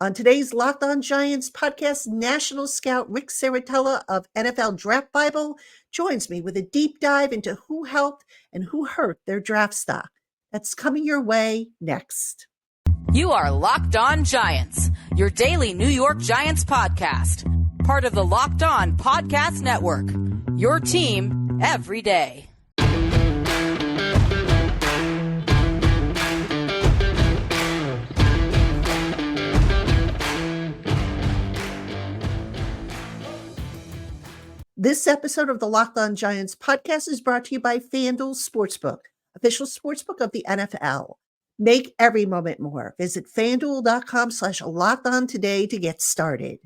On today's Locked On Giants podcast, National Scout Rick Serritella of NFL Draft Bible joins me with a deep dive into who helped and who hurt their draft stock. That's coming your way next. You are Locked On Giants, your daily New York Giants podcast. Part of the Locked On Podcast Network, your team every day. This episode of the Locked On Giants podcast is brought to you by FanDuel Sportsbook, official sportsbook of the NFL. Make every moment more. Visit FanDuel.com/LockedOn today to get started.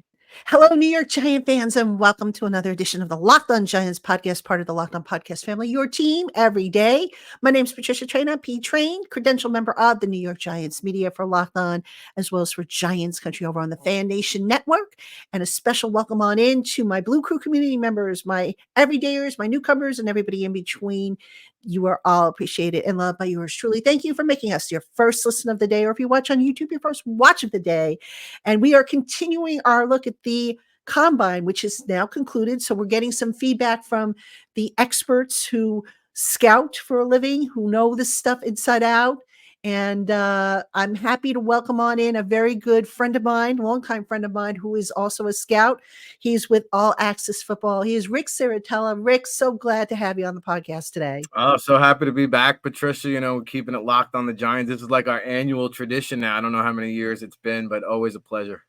Hello, New York Giant fans, and welcome to another edition of the Locked On Giants podcast, part of the Locked On Podcast family, your team every day. My name is Patricia Traina, P-Train, credential member of the New York Giants media for Locked On, as well as for Giants Country over on the Fan Nation Network. And a special welcome on in to my Blue Crew community members, my everydayers, my newcomers, and everybody in between. You are all appreciated and loved by yours truly. Thank you for making us your first listen of the day, or if you watch on YouTube, your first watch of the day. And we are continuing our look at the Combine, which is now concluded. So we're getting some feedback from the experts who scout for a living, who know this stuff inside out. And I'm happy to welcome on in a very good friend of mine, longtime friend of mine, who is also a scout. He's with All Access Football. He is Rick Serritella. Rick, so glad to have you on the podcast today. Oh, so happy to be back, Patricia. You know, keeping it locked on the Giants. This is like our annual tradition now. I don't know how many years it's been, but always a pleasure.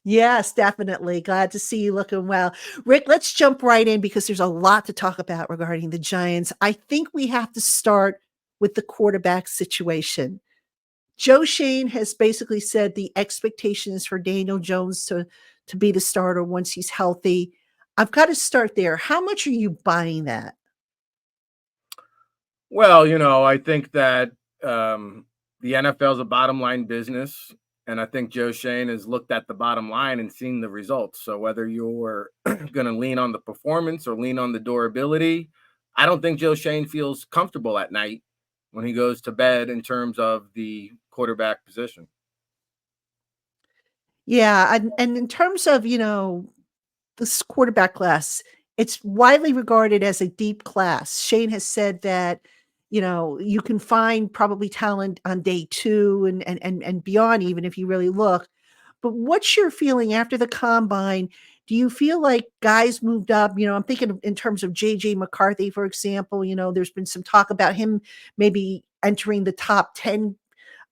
Yes, definitely. Glad to see you looking well. Rick, let's jump right in because there's a lot to talk about regarding the Giants. I think we have to start with the quarterback situation. Joe Schoen has basically said the expectation is for Daniel Jones to be the starter once he's healthy. I've got to start there. How much are you buying that? Well, you know, I think that the NFL is a bottom line business. And I think Joe Schoen has looked at the bottom line and seen the results. So whether you're going to lean on the performance or lean on the durability, I don't think Joe Schoen feels comfortable at night when he goes to bed in terms of the quarterback position. Yeah. And in terms of, you know, this quarterback class, it's widely regarded as a deep class. Schoen has said that, you know, you can find probably talent on day two and beyond, even if you really look. But what's your feeling after the Combine? Do you feel like guys moved up? You know, I'm thinking in terms of J.J. McCarthy, for example. You know, there's been some talk about him maybe entering the top 10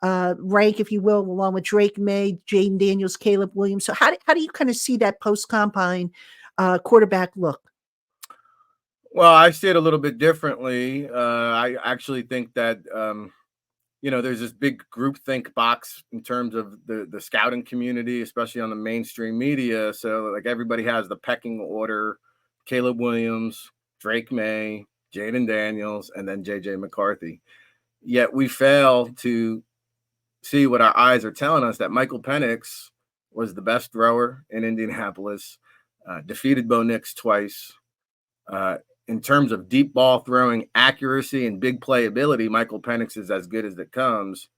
rank, if you will, along with Drake May, Jaden Daniels, Caleb Williams. So how do you kind of see that post-Combine quarterback look? Well, I see it a little bit differently. I actually think that, you know, there's this big groupthink box in terms of the scouting community, especially on the mainstream media. So like everybody has the pecking order: Caleb Williams, Drake May, Jaden Daniels, and then J.J. McCarthy. Yet we fail to see what our eyes are telling us, that Michael Penix was the best thrower in Indianapolis, defeated Bo Nix twice. In terms of deep ball throwing accuracy and big playability, Michael Penix is as good as it comes.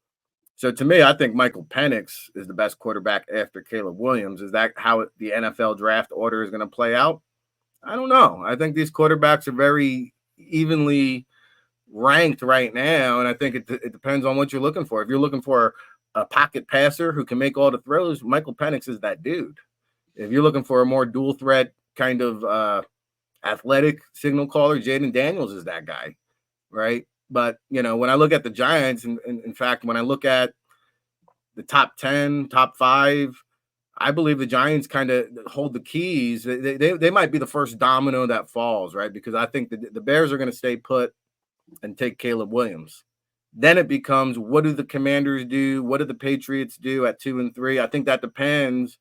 So to me, I think Michael Penix is the best quarterback after Caleb Williams. Is that how the NFL draft order is going to play out? I don't know. I think these quarterbacks are very evenly ranked right now, and I think it depends on what you're looking for. If you're looking for a pocket passer who can make all the throws, Michael Penix is that dude. If you're looking for a more dual threat kind of athletic signal caller, Jaden Daniels is that guy, right? But, you know, when I look at the Giants, and in fact, when I look at the top 10, top 5, I believe the Giants kind of hold the keys. They might be the first domino that falls, right? Because I think the Bears are going to stay put and take Caleb Williams. Then it becomes, what do the Commanders do? What do the Patriots do at 2 and 3? I think that depends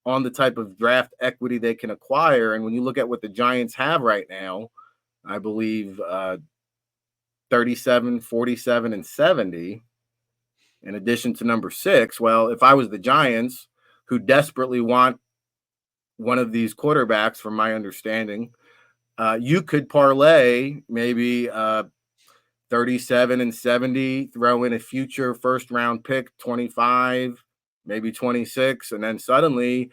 on the type of draft equity they can acquire. And when you look at what the Giants have right now, I believe 37, 47, and 70, in addition to number 6. Well, if I was the Giants, who desperately want one of these quarterbacks, from my understanding, you could parlay maybe 37 and 70, throw in a future first round pick, 25, maybe 26, and then suddenly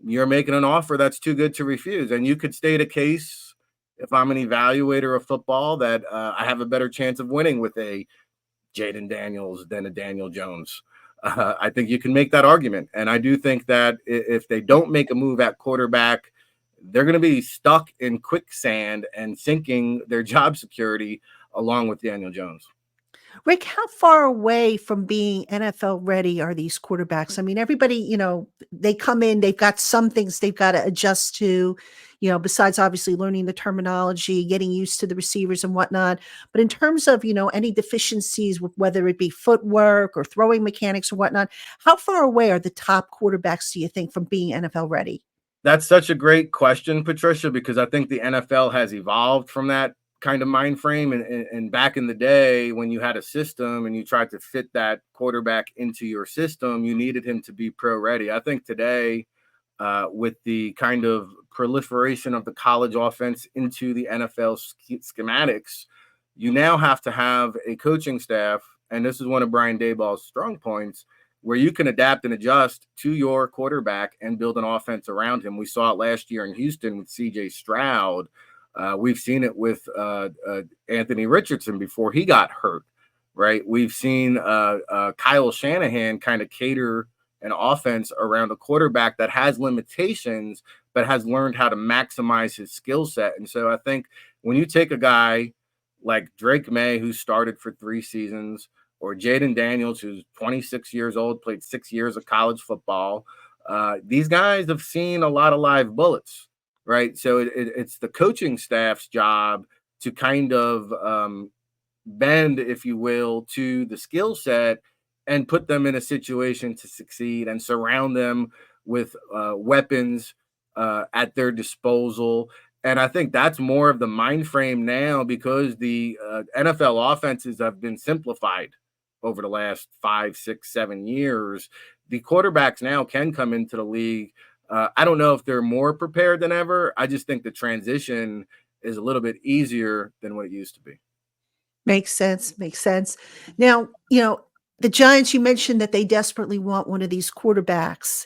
you're making an offer that's too good to refuse. And you could state a case, if I'm an evaluator of football, that I have a better chance of winning with a Jaden Daniels than a Daniel Jones. I think you can make that argument. And I do think that if they don't make a move at quarterback, they're going to be stuck in quicksand and sinking their job security along with Daniel Jones. Rick, how far away from being NFL ready are these quarterbacks? I mean, everybody, they come in, they've got some things they've got to adjust to, besides obviously learning the terminology, getting used to the receivers and whatnot. But in terms of, any deficiencies, whether it be footwork or throwing mechanics or whatnot, how far away are the top quarterbacks, do you think, from being NFL ready? That's such a great question, Patricia, because I think the NFL has evolved from that kind of mind frame. And back in the day, when you had a system and you tried to fit that quarterback into your system, you needed him to be pro ready. I think today, with the kind of proliferation of the college offense into the NFL schematics, you now have to have a coaching staff. And this is one of Brian Daboll's strong points, where you can adapt and adjust to your quarterback and build an offense around him. We saw it last year in Houston with CJ Stroud. We've seen it with Anthony Richardson before he got hurt, right? We've seen Kyle Shanahan kind of cater an offense around a quarterback that has limitations, but has learned how to maximize his skill set. And so I think when you take a guy like Drake May, who started for 3 seasons, or Jaden Daniels, who's 26 years old, played 6 years of college football, these guys have seen a lot of live bullets. Right. So it's the coaching staff's job to kind of bend, if you will, to the skill set and put them in a situation to succeed and surround them with weapons at their disposal. And I think that's more of the mind frame now, because the NFL offenses have been simplified over the last 5, 6, 7 years. The quarterbacks now can come into the league. I don't know if they're more prepared than ever. I just think the transition is a little bit easier than what it used to be. Makes sense. Makes sense. Now, the Giants, you mentioned that they desperately want one of these quarterbacks.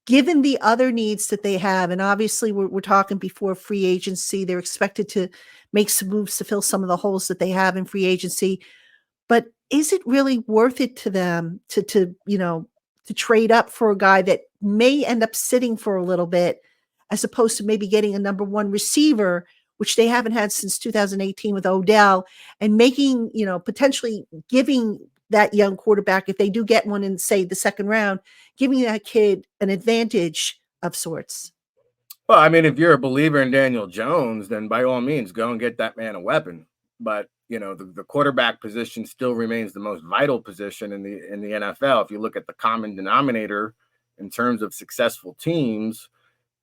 Given the other needs that they have, and obviously we're talking before free agency, they're expected to make some moves to fill some of the holes that they have in free agency. But is it really worth it to them to trade up for a guy that may end up sitting for a little bit, as opposed to maybe getting a number 1 receiver, which they haven't had since 2018 with Odell, and making, potentially giving that young quarterback, if they do get one in, say, the second round, giving that kid an advantage of sorts? Well, I mean, if you're a believer in Daniel Jones, then by all means, go and get that man a weapon. But the quarterback position still remains the most vital position in the NFL. If you look at the common denominator in terms of successful teams,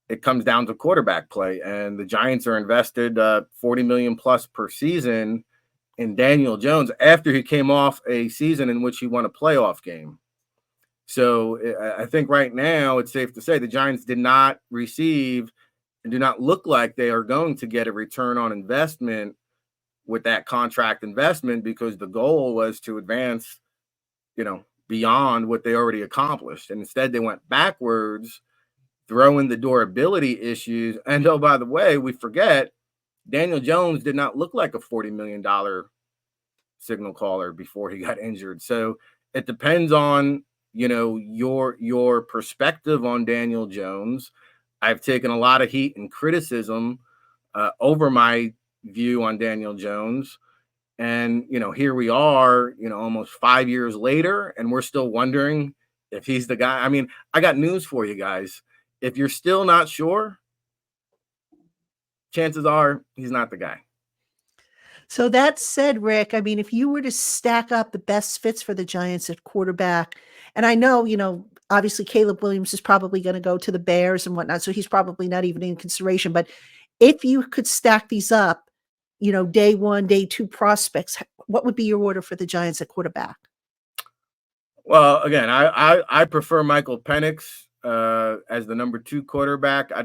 it comes down to quarterback play. And the Giants are invested $40 million plus per season in Daniel Jones after he came off a season in which he won a playoff game. So I think right now it's safe to say the Giants did not receive and do not look like they are going to get a return on investment with that contract investment, because the goal was to advance, beyond what they already accomplished. And instead they went backwards, throwing the durability issues. And oh, by the way, we forget Daniel Jones did not look like a $40 million signal caller before he got injured. So it depends on, your perspective on Daniel Jones. I've taken a lot of heat and criticism over my view on Daniel Jones. And, here we are, almost 5 years later, and we're still wondering if he's the guy. I mean, I got news for you guys. If you're still not sure, chances are he's not the guy. So that said, Rick, I mean, if you were to stack up the best fits for the Giants at quarterback, and I know, obviously Caleb Williams is probably going to go to the Bears and whatnot, so he's probably not even in consideration. But if you could stack these up, day 1, day 2 prospects, what would be your order for the Giants at quarterback? Well, again, I prefer Michael Penix as the number 2 quarterback. I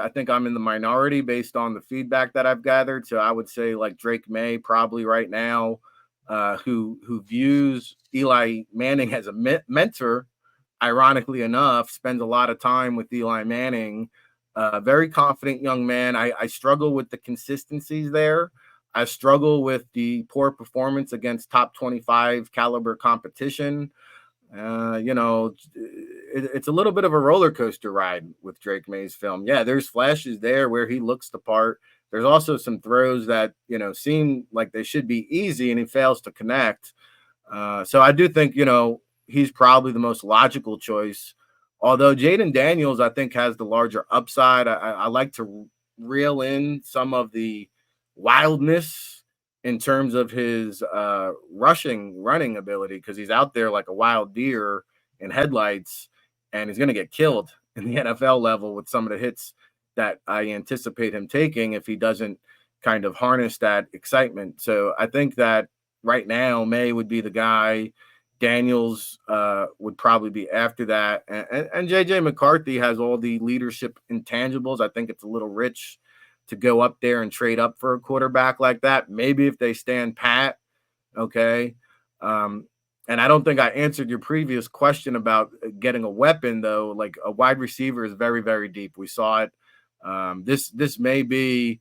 think I'm in the minority based on the feedback that I've gathered. So I would say like Drake May probably right now, who views Eli Manning as a mentor. ironically enough, spends a lot of time with Eli Manning. Very confident young man. I struggle with the consistencies there. I struggle with the poor performance against top 25 caliber competition. It's a little bit of a roller coaster ride with Drake May's film. Yeah, there's flashes there where he looks the part. There's also some throws that, seem like they should be easy and he fails to connect. So I do think, he's probably the most logical choice. Although Jaden Daniels, I think, has the larger upside. I like to reel in some of the wildness in terms of his running ability, because he's out there like a wild deer in headlights, and he's going to get killed in the NFL level with some of the hits that I anticipate him taking if he doesn't kind of harness that excitement. So I think that right now May would be the guy. Daniels would probably be after that. And JJ McCarthy has all the leadership intangibles. I think it's a little rich to go up there and trade up for a quarterback like that. Maybe if they stand pat, okay. And I don't think I answered your previous question about getting a weapon, though. Like, a wide receiver is very, very deep. We saw it. This may be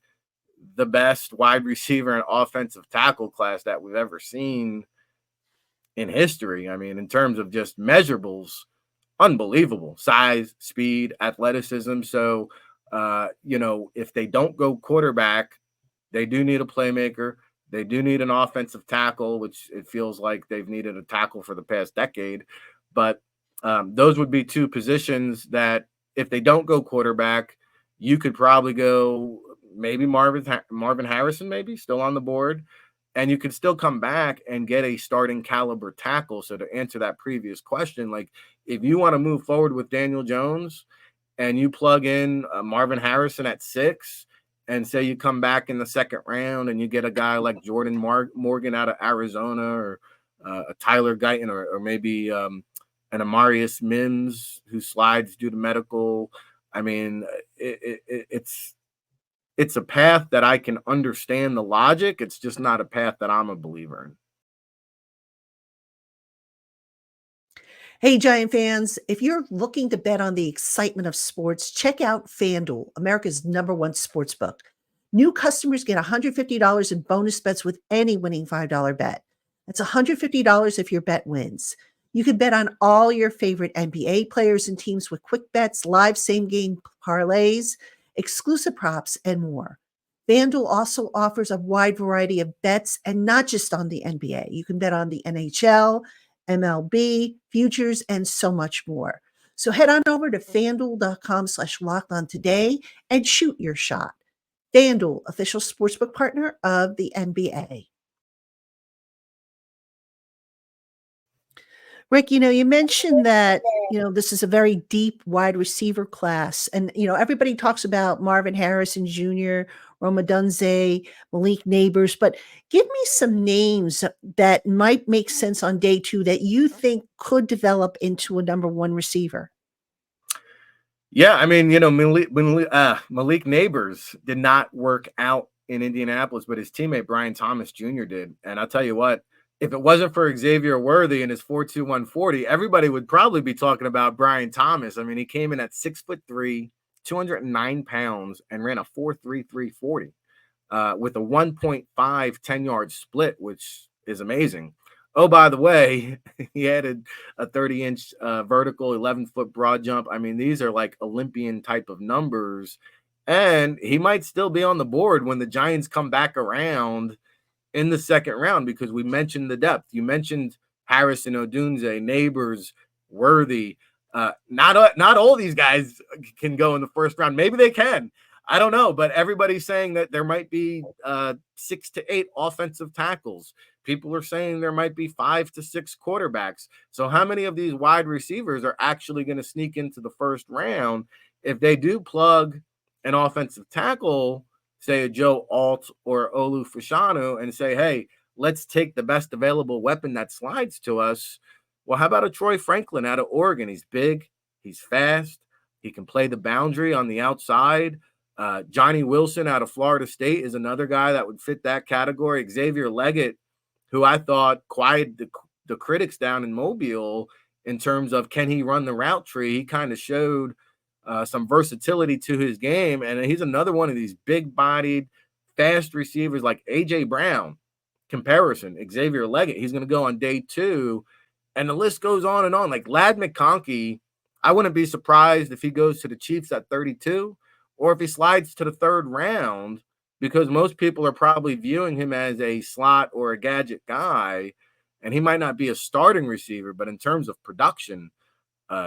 the best wide receiver and offensive tackle class that we've ever seen in history. I mean, in terms of just measurables, unbelievable size, speed, athleticism. So, if they don't go quarterback, they do need a playmaker. They do need an offensive tackle, which it feels like they've needed a tackle for the past decade. But those would be two positions that, if they don't go quarterback, you could probably go maybe Marvin Harrison, maybe still on the board. And you could still come back and get a starting caliber tackle. So to answer that previous question, like, if you want to move forward with Daniel Jones and you plug in Marvin Harrison at 6, and say you come back in the second round and you get a guy like Jordan Morgan out of Arizona, or a Tyler Guyton, or maybe an Amarius Mims who slides due to medical. I mean, it's a path that I can understand the logic. It's just not a path that I'm a believer in. Hey, Giant fans, if you're looking to bet on the excitement of sports, check out FanDuel, America's #1 sportsbook. New customers get $150 in bonus bets with any winning $5 bet. That's $150 if your bet wins. You can bet on all your favorite NBA players and teams with quick bets, live same-game parlays, exclusive props, and more. FanDuel also offers a wide variety of bets, and not just on the NBA. You can bet on the NHL, MLB, futures, and so much more. So head on over to FanDuel.com/lockedon today and shoot your shot. FanDuel, official sportsbook partner of the NBA. Rick, you mentioned that, this is a very deep wide receiver class. And, everybody talks about Marvin Harrison Jr., Roma Dunze, Malik Neighbors, but give me some names that might make sense on day 2 that you think could develop into a #1 receiver. Yeah, I mean, Malik Neighbors did not work out in Indianapolis, but his teammate Brian Thomas Jr. did. And I'll tell you what, if it wasn't for Xavier Worthy and his 4.2 140, everybody would probably be talking about Brian Thomas. I mean, he came in at 6'3", 209 pounds, and ran a 4.33 340 with a 1.5 10-yard split, which is amazing. Oh, by the way, he added a 30-inch vertical, 11-foot broad jump. I mean, these are like Olympian type of numbers. And he might still be on the board when the Giants come back around in the second round, because we mentioned the depth. You mentioned Harrison, Odunze, Neighbors, Worthy. Not all these guys can go in the first round. Maybe they can. I don't know, but everybody's saying that there might be 6 to 8 offensive tackles. People are saying there might be 5 to 6 quarterbacks. So how many of these wide receivers are actually going to sneak into the first round? If they do plug an offensive tackle, say a Joe Alt or Olu Fashanu, and say, hey, let's take the best available weapon that slides to us. Well, how about a Troy Franklin out of Oregon? He's big, he's fast, he can play the boundary on the outside. Johnny Wilson out of Florida State is another guy that would fit that category. Xavier Leggett, who I thought quieted the critics down in Mobile, in terms of can he run the route tree. He kind of showed some versatility to his game, and he's another one of these big-bodied, fast receivers like A.J. Brown comparison, Xavier Leggett. He's going to go on day 2, and the list goes on and on. Like Ladd McConkey, I wouldn't be surprised if he goes to the Chiefs at 32 or if he slides to the 3rd round, because most people are probably viewing him as a slot or a gadget guy, and he might not be a starting receiver, but in terms of production,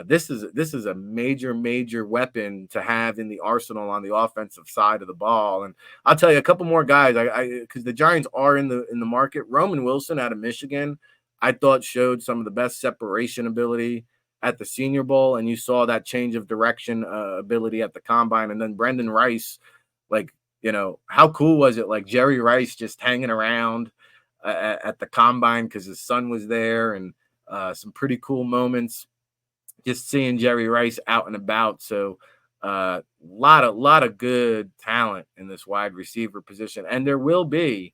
this is a major weapon to have in the arsenal on the offensive side of the ball. And I'll tell you a couple more guys, because the Giants are in the market. Roman Wilson out of Michigan, I thought showed some of the best separation ability at the Senior Bowl, and you saw that change of direction ability at the Combine. And then Brendan Rice, like, how cool was it? Like Jerry Rice just hanging around at the Combine because his son was there, and some pretty cool moments just seeing Jerry Rice out and about. So lot of good talent in this wide receiver position. And there will be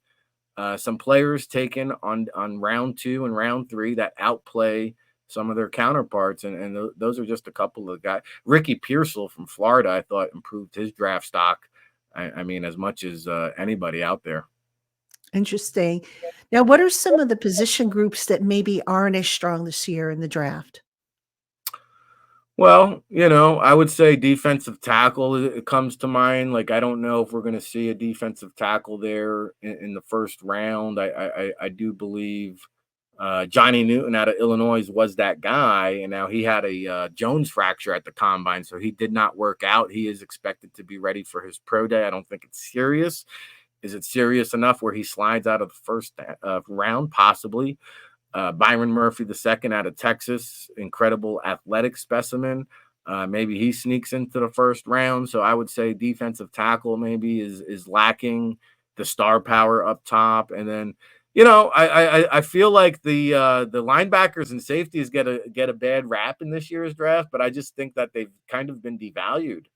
some players taken on round 2 and round 3 that outplay some of their counterparts. And those are just a couple of guys. Ricky Pearsall from Florida, I thought improved his draft stock. I mean, as much as anybody out there. Interesting. Now, what are some of the position groups that maybe aren't as strong this year in the draft? Well, I would say defensive tackle, it comes to mind. Like, I don't know if we're going to see a defensive tackle there in the 1st round. I do believe Johnny Newton out of Illinois was that guy, and now he had a Jones fracture at the Combine, so he did not work out. He is expected to be ready for his pro day. I don't think it's serious. Is it serious enough where he slides out of the 1st round? Possibly. Byron Murphy II out of Texas, incredible athletic specimen. Maybe he sneaks into the 1st round. So I would say defensive tackle maybe is lacking the star power up top. And then, I feel like the linebackers and safeties get a bad rap in this year's draft, but I just think that they've kind of been devalued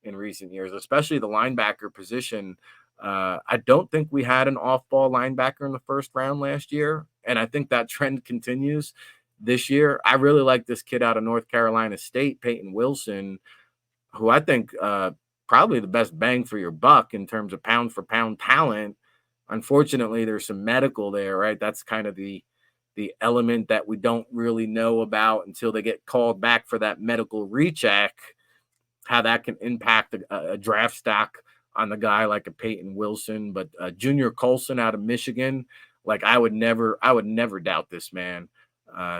in recent years, especially the linebacker position. I don't think we had an off-ball linebacker in the 1st round last year, and I think that trend continues this year. I really like this kid out of North Carolina State, Peyton Wilson, who I think probably the best bang for your buck in terms of pound-for-pound talent. Unfortunately, there's some medical there, right? That's kind of the element that we don't really know about until they get called back for that medical recheck, how that can impact a draft stock on the guy like a Peyton Wilson. But Junior Colson out of Michigan, like I would never doubt this man.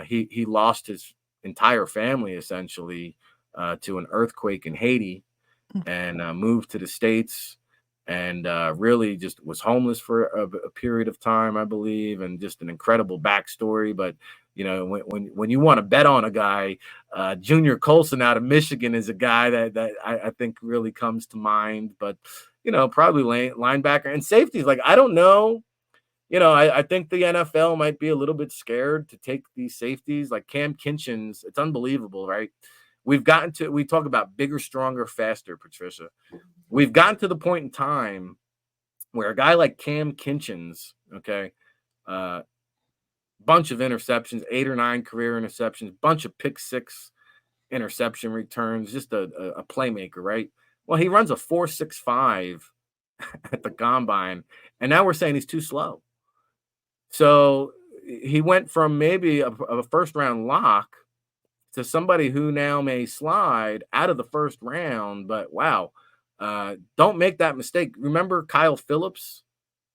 He lost his entire family essentially to an earthquake in Haiti and moved to the States and really just was homeless for a period of time, I believe, and just an incredible backstory. But when you want to bet on a guy, Junior Colson out of Michigan is a guy that I think really comes to mind. But probably linebacker and safeties. Like, I don't know. I think the NFL might be a little bit scared to take these safeties like Cam Kinchins. It's unbelievable, right? We talk about bigger, stronger, faster, Patricia. We've gotten to the point in time where a guy like Cam Kinchins, okay, bunch of interceptions, 8 or 9 career interceptions, bunch of pick 6 interception returns, just a playmaker, right? Well, he runs a 4.65 at the Combine, and now we're saying he's too slow. So he went from maybe a 1st round lock to somebody who now may slide out of the 1st round. But wow, don't make that mistake. Remember Kyle Phillips,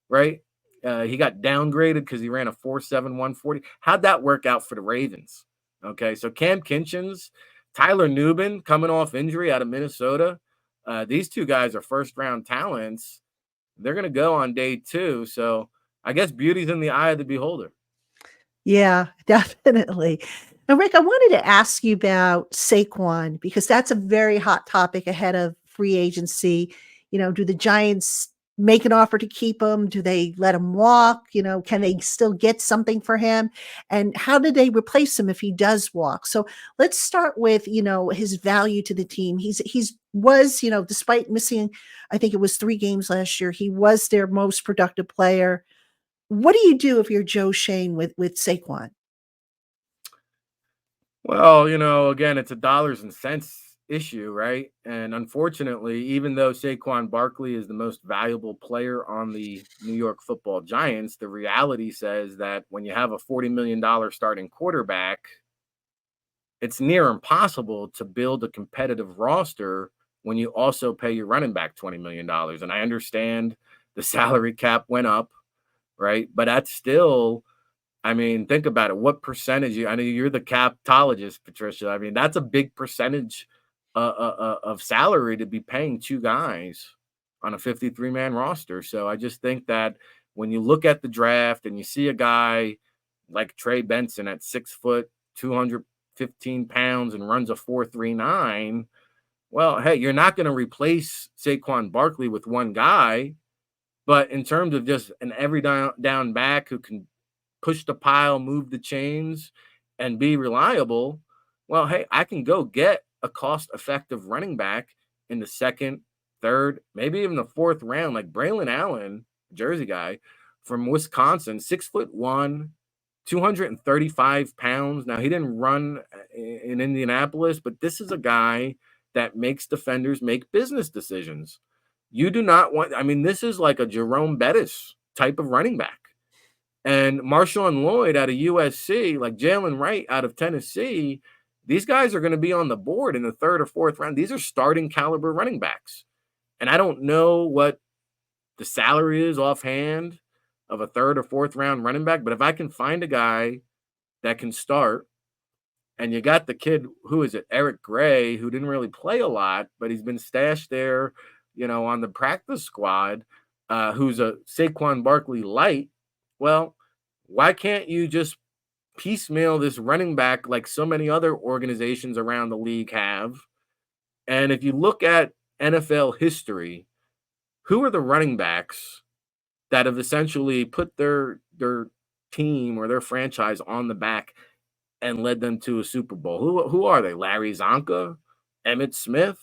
right? He got downgraded because he ran a 4.7 140. How'd that work out for the Ravens? Okay, so Cam Kinchins, Tyler Nubin coming off injury out of Minnesota. These 2 guys are 1st round talents. They're going to go on day 2. So I guess beauty's in the eye of the beholder. Yeah, definitely. Now, Rick, I wanted to ask you about Saquon because that's a very hot topic ahead of free agency. Do the Giants make an offer to keep him? Do they let him walk? Can they still get something for him? And how do they replace him if he does walk? So let's start with, his value to the team. He's was, despite missing, I think it was 3 games last year, he was their most productive player. What do you do if you're Joe Shane with Saquon? Well, again, it's a dollars and cents issue, right? And unfortunately, even though Saquon Barkley is the most valuable player on the New York Football Giants, the reality says that when you have a $40 million starting quarterback, it's near impossible to build a competitive roster when you also pay your running back $20 million. And I understand the salary cap went up, right? But that's still, I mean, think about it. What percentage? I know you're the captologist, Patricia. I mean, that's a big percentage of salary to be paying two guys on a 53-man roster. So I just think that when you look at the draft and you see a guy like Trey Benson at 6 foot, 215 pounds, and runs a 4.39, well, hey, you're not going to replace Saquon Barkley with one guy. But in terms of just an every down back who can push the pile, move the chains, and be reliable, well, hey, I can go get a cost-effective running back in the second, third, maybe even the fourth round, like Braylon Allen, Jersey guy from Wisconsin, 6'1", 235 pounds. Now, he didn't run in Indianapolis, but this is a guy that makes defenders make business decisions. You do not want, I mean, this is like a Jerome Bettis type of running back. And Marshawn Lloyd out of USC, like Jalen Wright out of Tennessee, these guys are going to be on the board in the third or fourth round. These are starting caliber running backs. And I don't know what the salary is offhand of a third or fourth round running back, but if I can find a guy that can start, and you got the kid, who is it, Eric Gray, who didn't really play a lot, but he's been stashed there, on the practice squad, who's a Saquon Barkley light. Well, why can't you just piecemeal this running back like so many other organizations around the league have? And if you look at NFL history, who are the running backs that have essentially put their team or their franchise on the back and led them to a Super Bowl? Who are they? Larry Zonka, Emmitt Smith?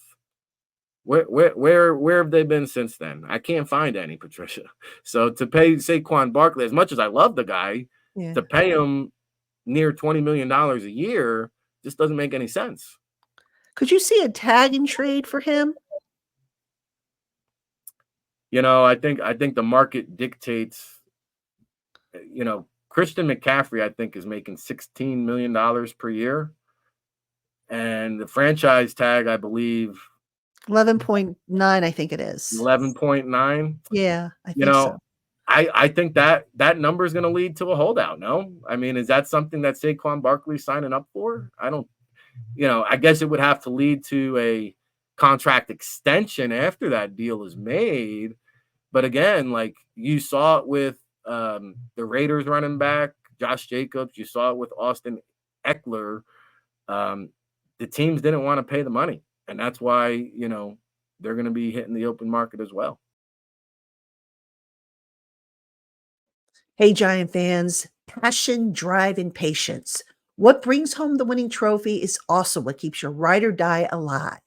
Where have they been since then? I can't find any, Patricia. So to pay Saquon Barkley, as much as I love the guy, to pay him near $20 million a year just doesn't make any sense. Could you see a tag and trade for him? I think the market dictates. Christian McCaffrey, I think, is making $16 million per year, and the franchise tag, I believe, 11.9, I think it is. 11.9. Yeah, I think so. I think that number is going to lead to a holdout. No, I mean, is that something that Saquon Barkley's signing up for? I don't. I guess it would have to lead to a contract extension after that deal is made. But again, like you saw it with the Raiders running back Josh Jacobs, you saw it with Austin Eckler. The teams didn't want to pay the money, and that's why they're going to be hitting the open market as well. Hey, Giant fans, passion, drive, and patience. What brings home the winning trophy is also what keeps your ride or die alive.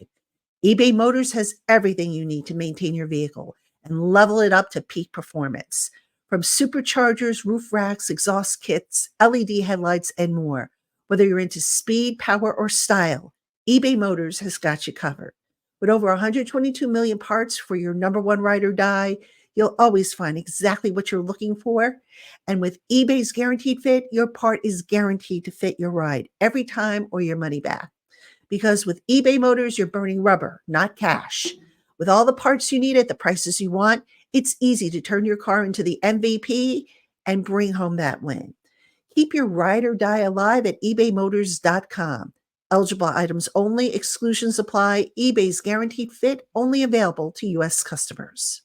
eBay Motors has everything you need to maintain your vehicle and level it up to peak performance. From superchargers, roof racks, exhaust kits, LED headlights, and more. Whether you're into speed, power, or style, eBay Motors has got you covered. With over 122 million parts for your number one ride or die, you'll always find exactly what you're looking for. And with eBay's Guaranteed Fit, your part is guaranteed to fit your ride every time or your money back. Because with eBay Motors, you're burning rubber, not cash. With all the parts you need at the prices you want, it's easy to turn your car into the MVP and bring home that win. Keep your ride or die alive at ebaymotors.com. Eligible items only, exclusions apply. eBay's Guaranteed Fit only available to U.S. customers.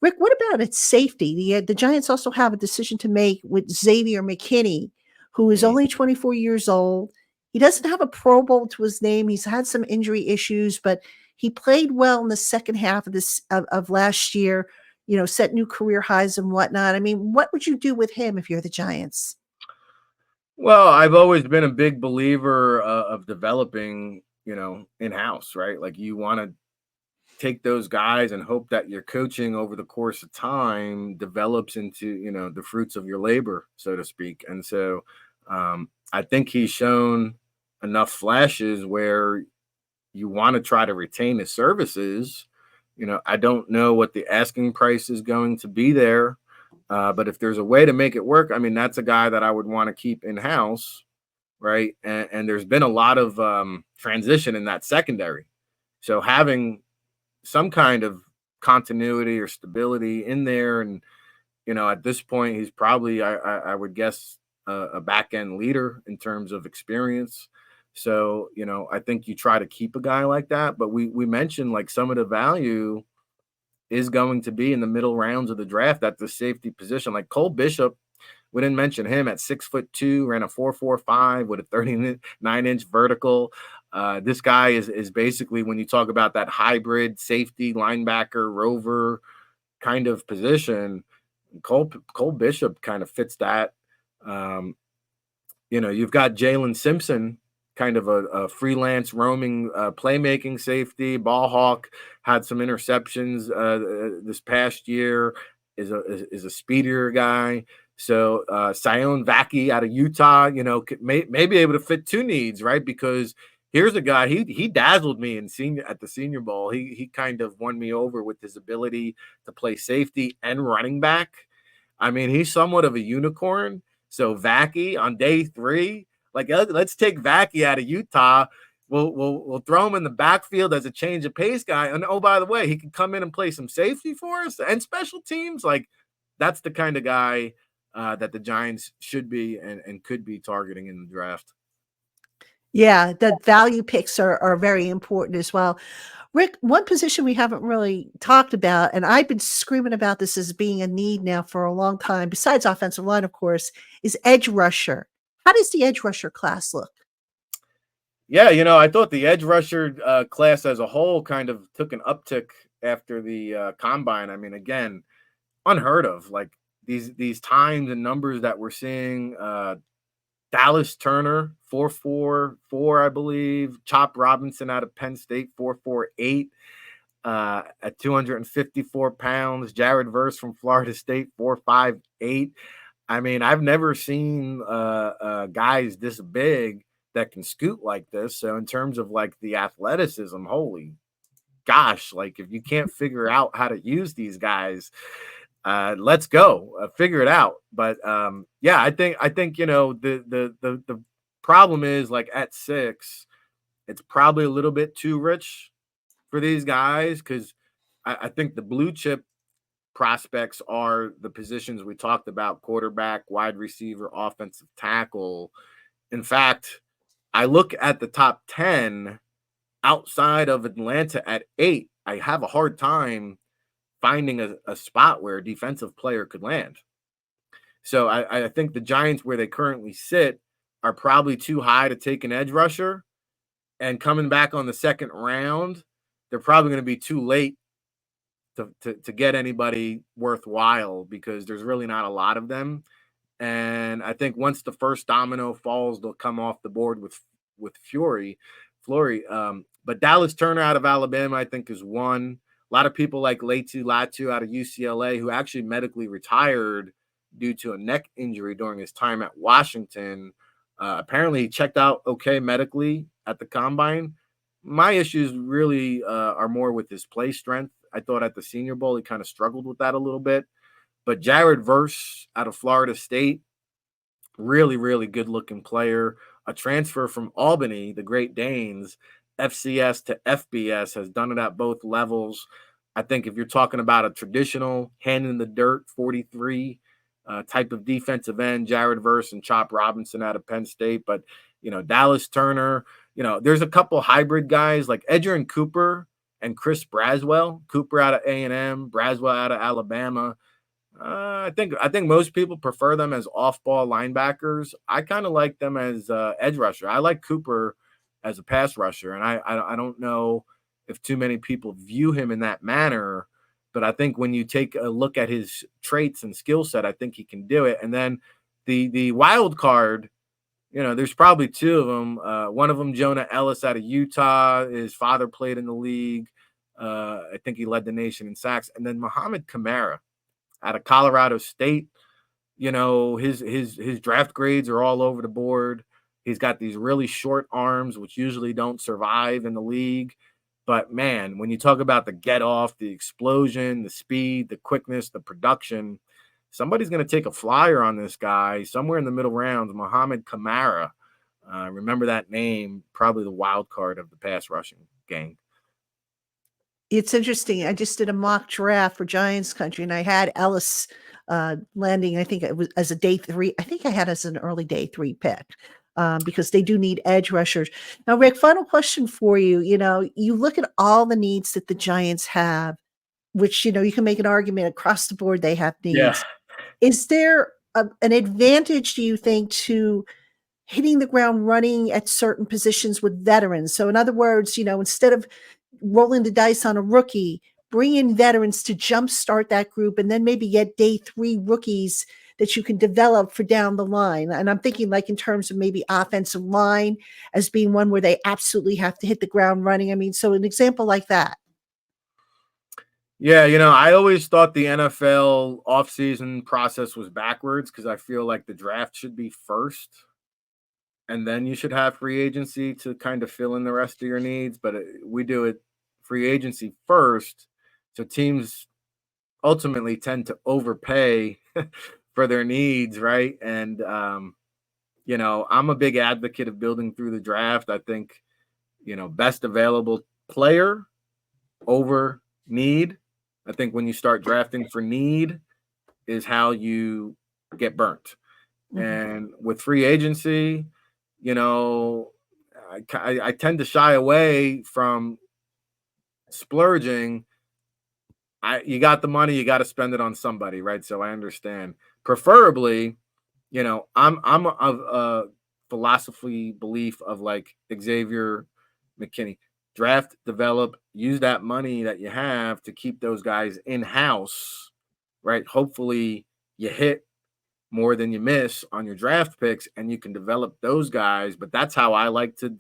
Rick, what about its safety? The Giants also have a decision to make with Xavier McKinney, who is only 24 years old. He doesn't have a Pro Bowl to his name. He's had some injury issues, but he played well in the second half of last year, set new career highs and whatnot. I mean, what would you do with him if you're the Giants? Well, I've always been a big believer of developing, in-house, right? Like you want to take those guys and hope that your coaching over the course of time develops into, the fruits of your labor, so to speak. And so I think he's shown enough flashes where you want to try to retain his services. I don't know what the asking price is going to be there. But if there's a way to make it work, I mean, that's a guy that I would want to keep in-house, right? And there's been a lot of transition in that secondary. So having some kind of continuity or stability in there, and at this point, he's probably, I would guess, a back-end leader in terms of experience. So, I think you try to keep a guy like that. But we mentioned like some of the value is going to be in the middle rounds of the draft at the safety position. Like Cole Bishop, we didn't mention him at 6'2", ran a 4.45 with a 39-inch vertical. This guy is basically, when you talk about that hybrid safety, linebacker, rover kind of position, Cole Bishop kind of fits that. You've got Jalen Simpson, kind of a freelance roaming playmaking safety, ball hawk, had some interceptions this past year, is a speedier guy. So Sion Vaki out of Utah, may be able to fit two needs, right? Because here's a guy, he dazzled me at the Senior Bowl. He kind of won me over with his ability to play safety and running back. I mean, he's somewhat of a unicorn. So Vaki on day 3, like, let's take Vaki out of Utah. We'll throw him in the backfield as a change of pace guy. And oh, by the way, he can come in and play some safety for us and special teams. Like, that's the kind of guy that the Giants should be and could be targeting in the draft. Yeah, the value picks are very important as well. Rick, one position we haven't really talked about, and I've been screaming about this as being a need now for a long time, besides offensive line, of course, is edge rusher. How does the edge rusher class look? Yeah, I thought the edge rusher class as a whole kind of took an uptick after the combine. I mean, again, unheard of. Like these times and numbers that we're seeing. Dallas Turner, 4.44, I believe. Chop Robinson out of Penn State, 4.48 at 254 pounds. Jared Verse from Florida State, 4.58. I mean, I've never seen guys this big that can scoot like this. So in terms of like the athleticism, holy gosh, like if you can't figure out how to use these guys, let's go figure it out. But yeah, I think the problem is, like, at 6, it's probably a little bit too rich for these guys, because I think the blue chip prospects are the positions we talked about: quarterback, wide receiver, offensive tackle. In fact, I look at the top 10 outside of Atlanta at 8. I have a hard time finding a spot where a defensive player could land. So I think the Giants, where they currently sit, are probably too high to take an edge rusher. And coming back on the second round, they're probably going to be too late to get anybody worthwhile, because there's really not a lot of them. And I think once the first domino falls, they'll come off the board with Flory. But Dallas Turner out of Alabama, I think, is one. A lot of people like Latu out of UCLA, who actually medically retired due to a neck injury during his time at Washington. Apparently, he checked out okay medically at the combine. My issues really are more with his play strength. I thought at the Senior Bowl, he kind of struggled with that a little bit. But Jared Verse out of Florida State, really, really good-looking player. A transfer from Albany, the Great Danes, FCS to FBS, has done it at both levels. I think if you're talking about a traditional hand in the dirt 43 type of defensive end, Jared Verse and Chop Robinson out of Penn State. But, Dallas Turner, there's a couple hybrid guys like Edgerrin Cooper and Chris Braswell. Cooper out of A&M, Braswell out of Alabama. I think most people prefer them as off-ball linebackers. I kind of like them as edge rusher. I like Cooper as a pass rusher, and I don't know if too many people view him in that manner, but I think when you take a look at his traits and skill set, I think he can do it. And then the wild card, there's probably 2 of them. One of them, Jonah Ellis out of Utah. His father played in the league. I think he led the nation in sacks. And then Muhammad Kamara out of Colorado State, his draft grades are all over the board. He's got these really short arms, which usually don't survive in the league. But man, when you talk about the get off, the explosion, the speed, the quickness, the production, somebody's going to take a flyer on this guy somewhere in the middle rounds. Muhammad Kamara. Remember that name, probably the wild card of the pass rushing gang. It's interesting. I just did a mock draft for Giants Country, and I had Ellis landing, I think it was as a day 3. I think I had as an early day 3 pick because they do need edge rushers. Now, Rick, final question for you. You look at all the needs that the Giants have, which, you can make an argument across the board they have needs. Yeah. Is there an advantage, do you think, to hitting the ground running at certain positions with veterans? So in other words, instead of rolling the dice on a rookie, bring in veterans to jumpstart that group and then maybe get day 3 rookies that you can develop for down the line. And I'm thinking like in terms of maybe offensive line as being one where they absolutely have to hit the ground running. I mean, so an example like that. Yeah, I always thought the NFL offseason process was backwards because I feel like the draft should be first and then you should have free agency to kind of fill in the rest of your needs. But we do it free agency first. So teams ultimately tend to overpay for their needs, right? And, I'm a big advocate of building through the draft. I think, best available player over need. I think when you start drafting for need is how you get burnt. Mm-hmm. And with free agency, I tend to shy away from splurging. You got the money, you got to spend it on somebody, right? So I understand. Preferably, I'm of a philosophy belief of like Xavier McKinney. Draft, develop, use that money that you have to keep those guys in-house, right? Hopefully you hit more than you miss on your draft picks and you can develop those guys. But that's how I like to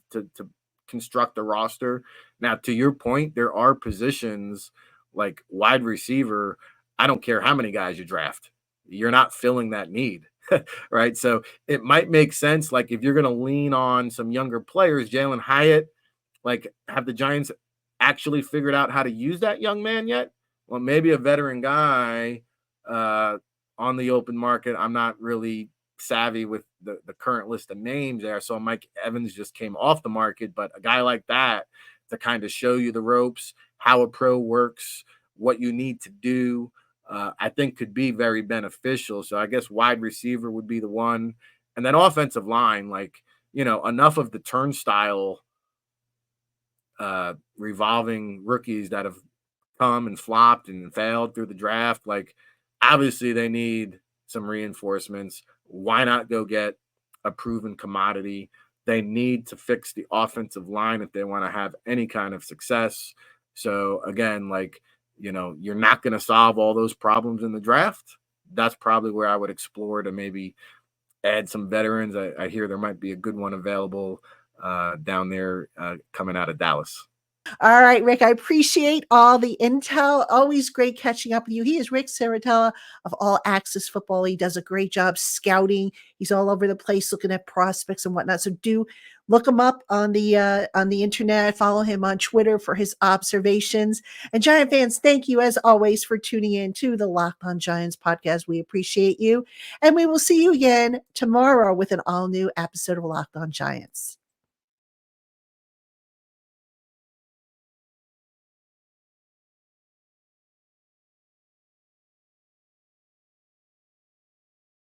construct a roster. Now, to your point, there are positions like wide receiver. I don't care how many guys you draft. You're not filling that need, right? So it might make sense. Like if you're going to lean on some younger players, Jalen Hyatt, like have the Giants actually figured out how to use that young man yet? Well, maybe a veteran guy on the open market. I'm not really savvy with the current list of names there. So Mike Evans just came off the market, but a guy like that to kind of show you the ropes, how a pro works, what you need to do, I think could be very beneficial. So I guess wide receiver would be the one. And then offensive line, like, enough of the turnstile revolving rookies that have come and flopped and failed through the draft. Like, obviously they need some reinforcements. Why not go get a proven commodity? They need to fix the offensive line if they want to have any kind of success. So again, like, you're not going to solve all those problems in the draft. That's probably where I would explore to maybe add some veterans. I hear there might be a good one available down there coming out of Dallas. All right, Rick, I appreciate all the intel. Always great catching up with you. He is Rick Serritella of All Access Football. He does a great job scouting. He's all over the place looking at prospects and whatnot. So do look him up on the internet. Follow him on Twitter for his observations. And Giant fans, thank you as always for tuning in to the Locked On Giants podcast. We appreciate you. And we will see you again tomorrow with an all-new episode of Locked On Giants.